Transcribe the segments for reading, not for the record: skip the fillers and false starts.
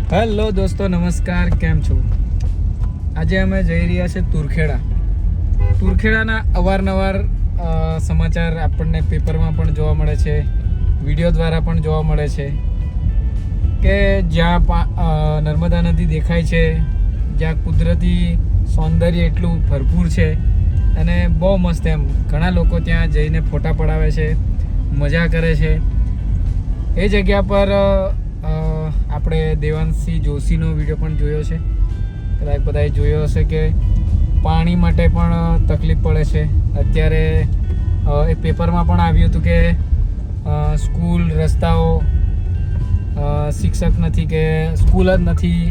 Hello દોસ્તો, નમસ્કાર. કેમ છો? આજે અમે જઈ રહ્યા છે તુરખેડાના અવારનવાર સમાચાર આપણને પેપરમાં પણ જોવા મળે છે, વિડીયો દ્વારા પણ જોવા મળે છે કે જ્યાં નર્મદા નદી દેખાય છે, જ્યાં કુદરતી સૌંદર્ય એટલું ભરપૂર છે અને બહુ મસ્ત. એમ ઘણા લોકો ત્યાં જઈને ફોટા પડાવે છે, મજા કરે છે. એ જગ્યા પર આપણે દેવાંશી જોશીનો વિડીયો પણ જોયો છે, કદાચ બધાએ જોયો હશે કે પાણી માટે પણ તકલીફ પડે છે. અત્યારે એ પેપરમાં પણ આવ્યું હતું કે સ્કૂલ, રસ્તાઓ, શિક્ષક નથી કે સ્કૂલ જ નથી,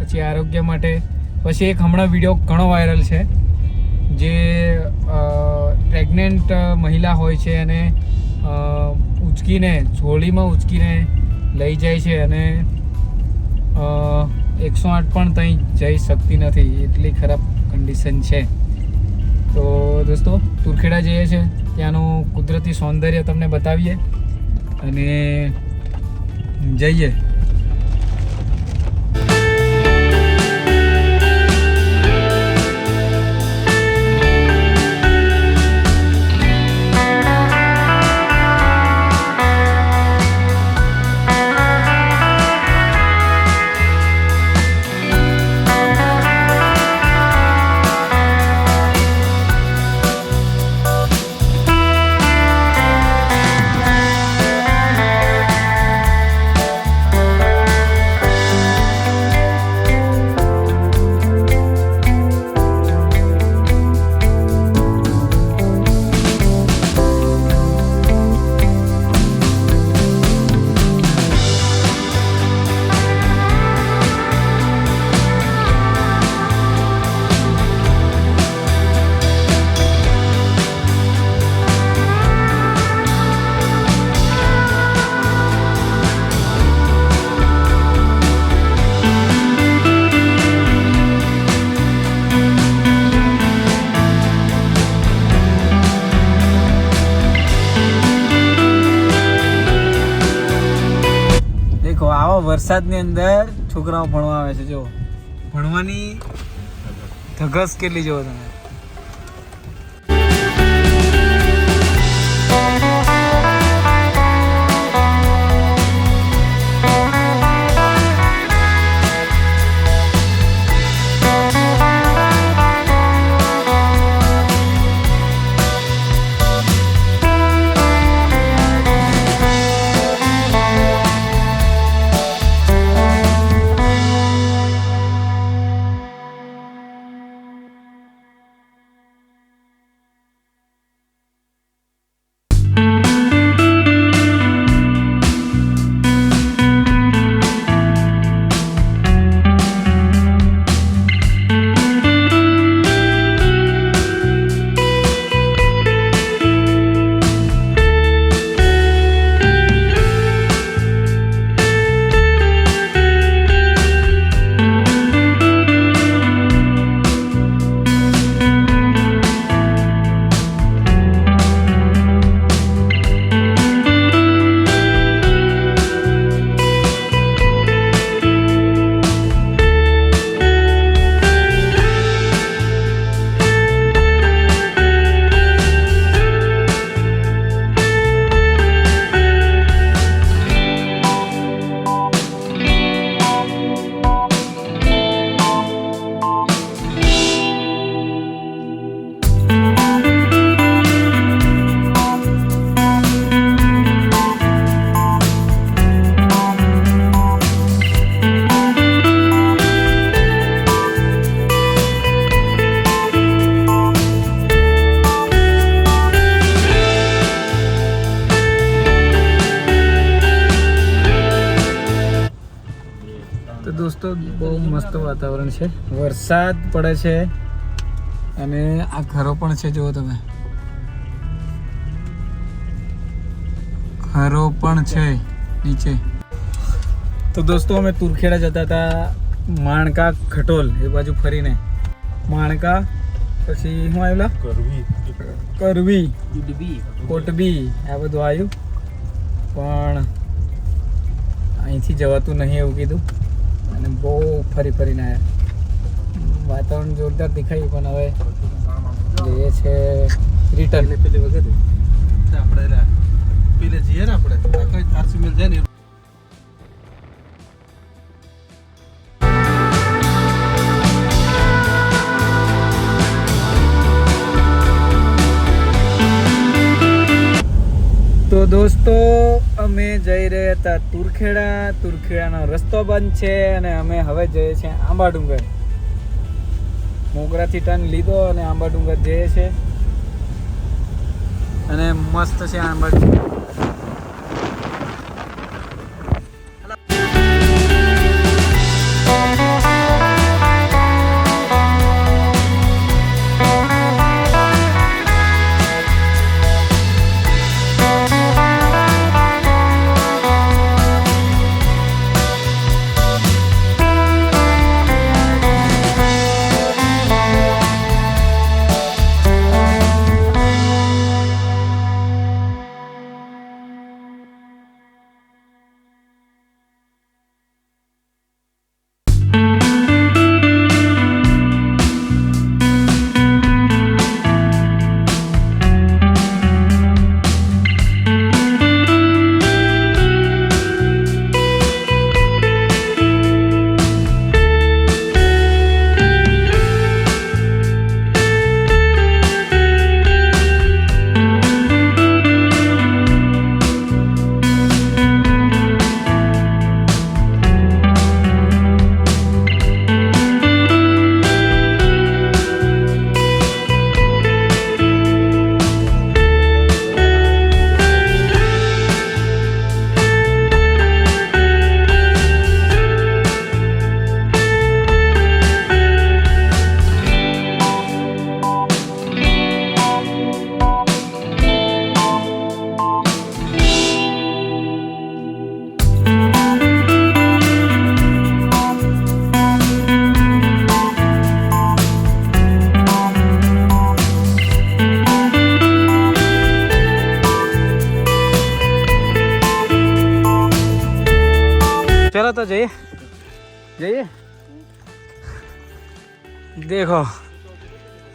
પછી આરોગ્ય માટે. પછી એક હમણાં વિડીયો ઘણો વાયરલ છે, જે પ્રેગ્નન્ટ મહિલા હોય છે અને ઉચકીને ઝોળીમાં ઉચકીને લઈ જાય છે અને 108 પણ ત્યાં જઈ શકતી નથી, એટલી ખરાબ કન્ડિશન છે. તો દોસ્તો, તુરખેડા જઈએ છે, ત્યાંનું કુદરતી સૌંદર્ય તમને બતાવીએ અને જઈએ. આવા વરસાદની અંદર છોકરાઓ ભણવા આવે છે. જો ભણવાની ધગસ કેટલી જોવો તમે. તો દોસ્તો, બહુ મસ્ત વાતાવરણ છે, વરસાદ પડે છે અને આ ઘરો પણ છે. જુઓ તમે, ઘરો પણ છે નીચે. તો દોસ્તો, અમે તુરખેડા જતા હતા, માણકા, ખટોલ એ બાજુ ફરીને માણકા, પછી શું આવેલા કરવી, કોટબી, આ બધું આવ્યું. પણ અહીંથી જવાતું નહીં એવું કીધું, અને બહુ ફરી ફરીને આવ્યા. વાતાવરણ જોરદાર દેખાયું પણ હવે જઈએ છે રિટર્ન. પેલી વખતે આપણે પેલે જઈએ ને આપણે આરસી મિલ જાય ને. તો દોસ્તો અમે જઈ રહ્યા હતા તુરખેડાનો રસ્તો બંધ છે અને અમે હવે જઈએ છીએ આંબાડુંગર. મોગરાથી ટર્ન લીધો અને આંબાડુંગર જઈએ છે અને મસ્ત છે આંબાડુંગર. चलो तो जाइए देखो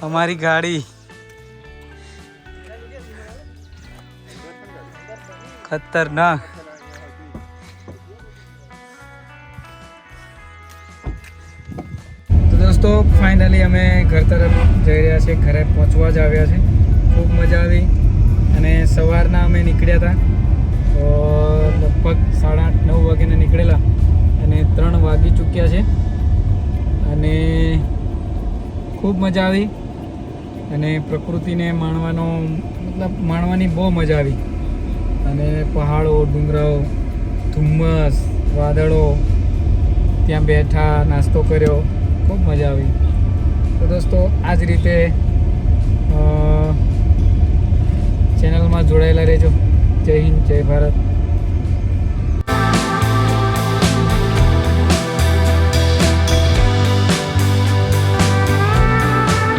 हमारी गाड़ी खतरनाक. तो दोस्तों फाइनली અમે ઘર તરફ જઈ રહ્યા છીએ. ઘરે પહોંચવા જ આવ્યા છે. ખૂબ મજા આવી અને સવારના અમે નીકળ્યા હતા તો લગભગ 8:30-9 વાગ્યાને નીકળેલા અને 3 વાગી ચૂક્યા છે અને ખૂબ મજા આવી અને પ્રકૃતિને માણવાની બહુ મજા આવી અને પહાડો, ડુંગરાઓ, ધુમ્મસ, વાદળો, ત્યાં બેઠા, નાસ્તો કર્યો, ખૂબ મજા આવી. તો દોસ્તો આ જ રીતે ચેનલમાં જોડાયેલા રહેજો. જય હિન્દ, જય ભારત.